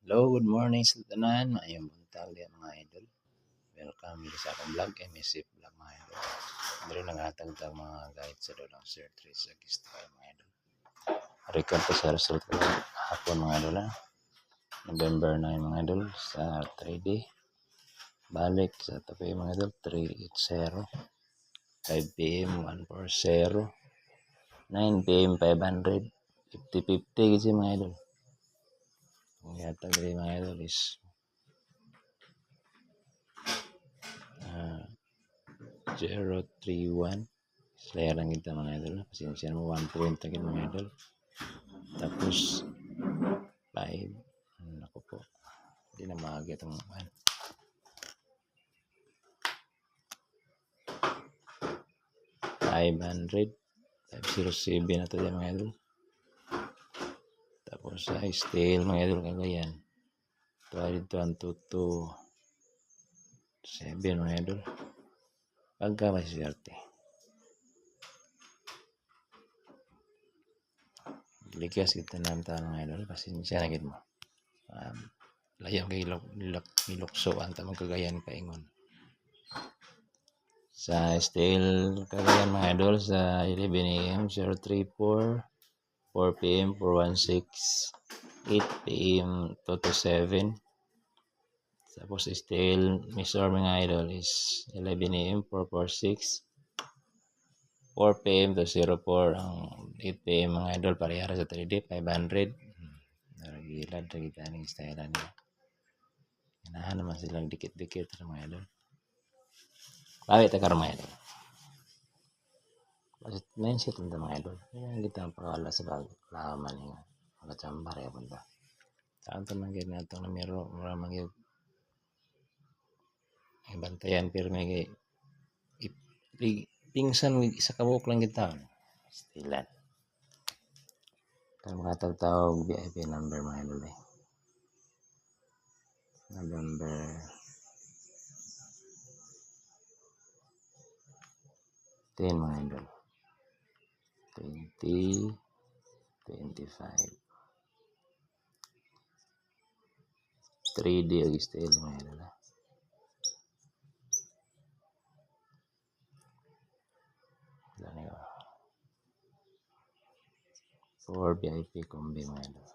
Hello, good morning sa tanan. Maayong buntag diya mga idol. Welcome sa akong vlog, MSF Vlog mga idol. Dili nangatag tag mga guide sa dolang Sir 3 sa Gistay mga idol. Record ko sa result ko hapon mga idol ha. November 9 mga idol sa 3D. Balik sa tabi mga idol 380. 5 PM 140. 9 PM 500. 50-50 kasi mga idol. Ang yatag rin mga idol is 031. Slayer lang kita mga idol. Pasensya mo 1 point agad mga idol. Tapos 5. Ako po. Hindi na maaga itong 500. 507 na ito dyan mga idol. Tapos sa stale mga idol kagayan. 12 7 mga idol. Pagka masiserte. Likas kita naman tayo mga idol. Pasensya na mo. Layang kay nilukso ang tamang kagayan paingon. Sa stale kagayan mga idol sa 11 AM 034, 4 PM 416, 8 PM 227. Tapos stale Mr. mga idol is 11 AM 446, 4 PM 204. Ang 8 PM mga idol parehara sa 3D 500. Naragilad na kita ng style nila. Inahan naman silang dikit-dikit mga idol. Bawit na karon mga idol. Mindset ng mga idol. Yan kita ang pakala sa paglaman nga. Magkatsambar ya punta. Saan ito man gaya nga itong namiro. Maramang yung bantayan pero may pingsan sa kabuk lang kita. Stilan. Kaya makatawag VIP number mga idol eh. November 10 mga idol. 2025 3D Agistel mga idol ha. For VIP kombi mga idol.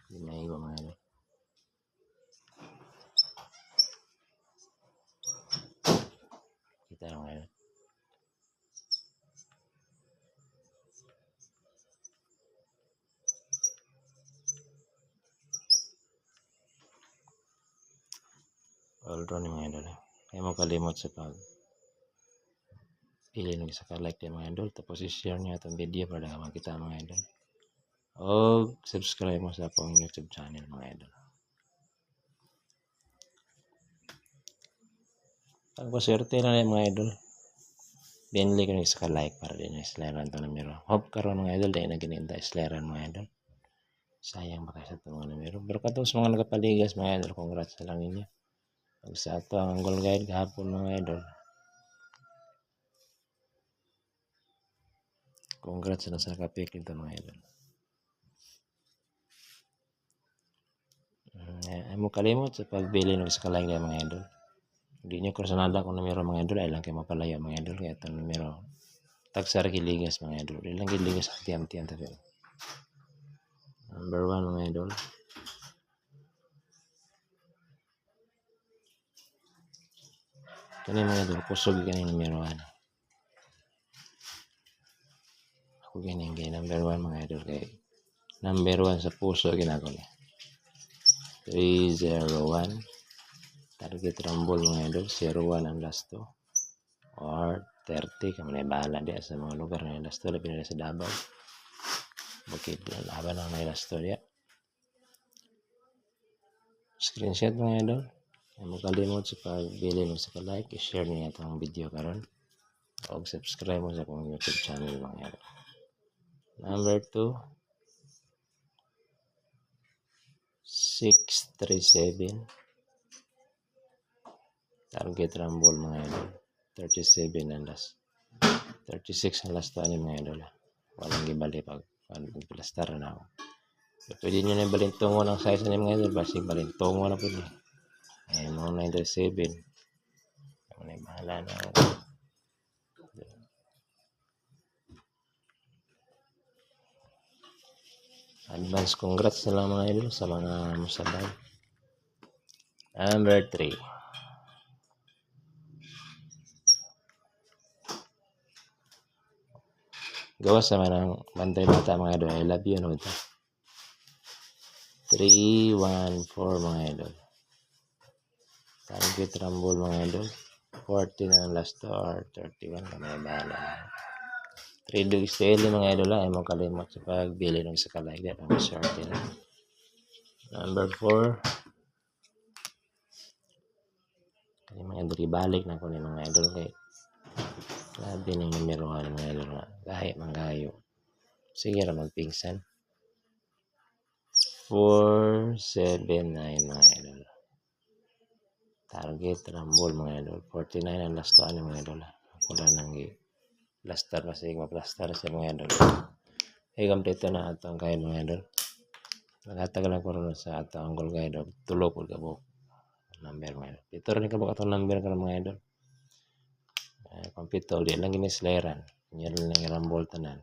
Dinay ko mga idol. Kita lang mga idol. All ni mga idol. Kaya mo kalimot sa pag pili nung isa ka-like din mga idol. Tapos i-share nyo itong video para makita mga idol. O subscribe mo sa akong YouTube channel mga idol. Pagpaswerte na lang mga idol. Binili ko nung isa ka-like para din na islaran ito numero. Hope karon mga idol dahil na gininta islaran mga idol. Sayang ba kayo sa ito mga numero. Pero katong mga nagapaligas mga idol. Congrats na lang ninyo. Pag sa ito ang goal guide kahapon mga idol. Congrats na sa kapik nito mga idol. Ay mo kalimot sa pagbili ng isa ka-like mga idol. Hindi nyo kursanada kung numero mga idol. Ay lang kayo mapalaya mga idol. Kaya itong numero. Tagsar giligas mga idol. Ay lang giligas sa tiyan-tiyan. Number 1 mga idol. Kani mga idol. Kusog kani numero 1. Ako ganyan kay number 1 mga idol. Kay number 1 sa puso ginagawa niya. 301. Target rumble mga idol. 01 ang last 2. Or 30. Kami na bahala diya sa mga lugar na last 2. Labi na sa Davao. Bukid laban ang may last 2 diya. Screenshot mga idol. Ay mo kalimot sa pagbili mo sa ka-like. I-share niya itong video karon. O subscribe mo sa akong YouTube channel mga idol. Number 2. 637. Target rumble mga idol. 37 ang last. 36 ang last ni mga idol. Walang gibali pag plastar na ako. So, pwede nyo na yung balintungo ng size na mga idol. Basi balintungo na po niya. Ayan, mga 97. Ako na yung bahala na ako. Advance congrats na lang mga idol sa mga musabay. Number 3. Gawas naman ng bantay bata mga idol. I love you no ito. 3, 1, 4 mga idol. Target rumble mga idol. 40 na last to or 31 kami bahala. 3 dogs daily mga idol ay mo kalimot sa pagbili ng sa kalay. Ang swerte na. Number 4. Kaya mga idol ibalik na ko ni mga idol kay labi ng numero mga idol nga. Kahit manggayo. Sige ra magpingsan. 4, 7, 9 mga idol. Target rumble mga idol. 49 ang last to mga idol. Ako lang nang plaster na siya, ma-plaster siya mga idol. Ay, kompleto na ito ang kain mga idol. Nagatagal lang ko rin sa ito ang goal guide of tulo po kabuk number mga idol. Ito rin kabuk itong number ka mga idol. Kompleto, di lang ginisleran. Yan lang rumble tanan.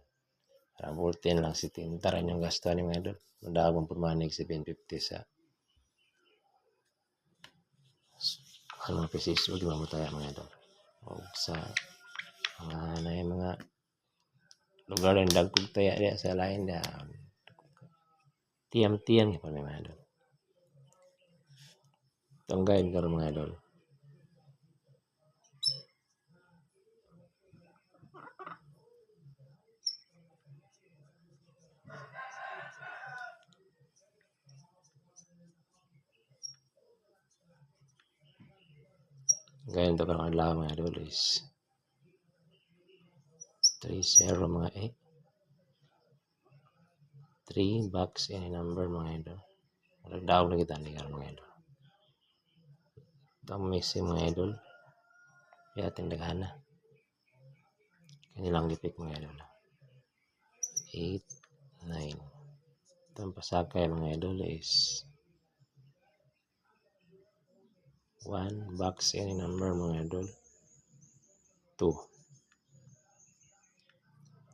Rumble 10 lang si Tintar yung gasto ni mga idol. Mandabang pumanig 750 sa mga pesis o di mamutaya mga idol. O sa mga lugar yang dagkog taya dia sa lain dah tiam-tiam pa may mga idol. Itong guide karon mga idol. Guide ito karon adlaw mga idol is 30 mga 3 box any number mga idol. Daw lagi tani karon mga idol. Itong missing mga idol. Kaya tindagana. Kanilang lipik mga idol. 8, 9. Itong pasakay mga idol is 1 box any number mga idol. 2.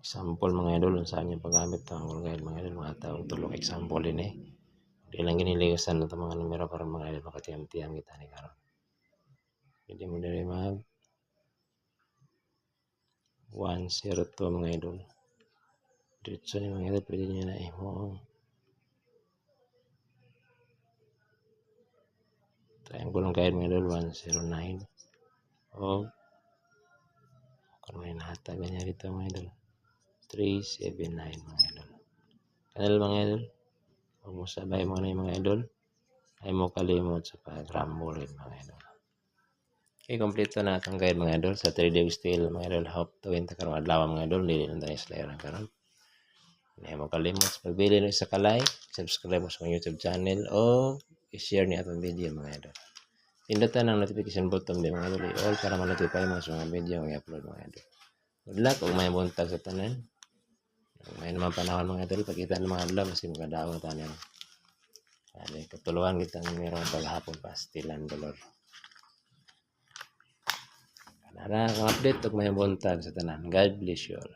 Example mga idol saan yung paggamit ng guide mga idol. Mga taong tulong example din eh. Di lang giniligasan na mga numero para mga idol makatiyam-tiyam kita ni karon. Hindi mo dali mag 102 mga idol. Diretso ni mga idol pwede nyo na mo. Triangle ng guide mga idol 109. O kung may nahatag niya dito mga idol 379 mga idol. Kanal mga idol. Huwag mo sabay mo na yung mga idol. Ay mo kalimot sa pag-rumble mga idol. Okay, kompleto na itong guide mga idol sa 3D style mga idol. Hope to win karong adlaw mga idol. Dili lang tayo slayer ang karon. Hindi mo kalimot sa pagbili ng isa ka-like, subscribe mo sa YouTube channel o i-share niya itong video mga idol. Pindutan ang notification button din mga idol. All para ma-notify mo sa mga video ang i-upload mga idol. Good luck kung may buntag sa tanan. May naman panahon mga idol. Pagkita ng mga adlaw kasi magkadaong tanan. Kaya katuluan kita ng mayroong paghapon pastilan dolor. Nara ang update kung may buntag sa tanan. God bless you all.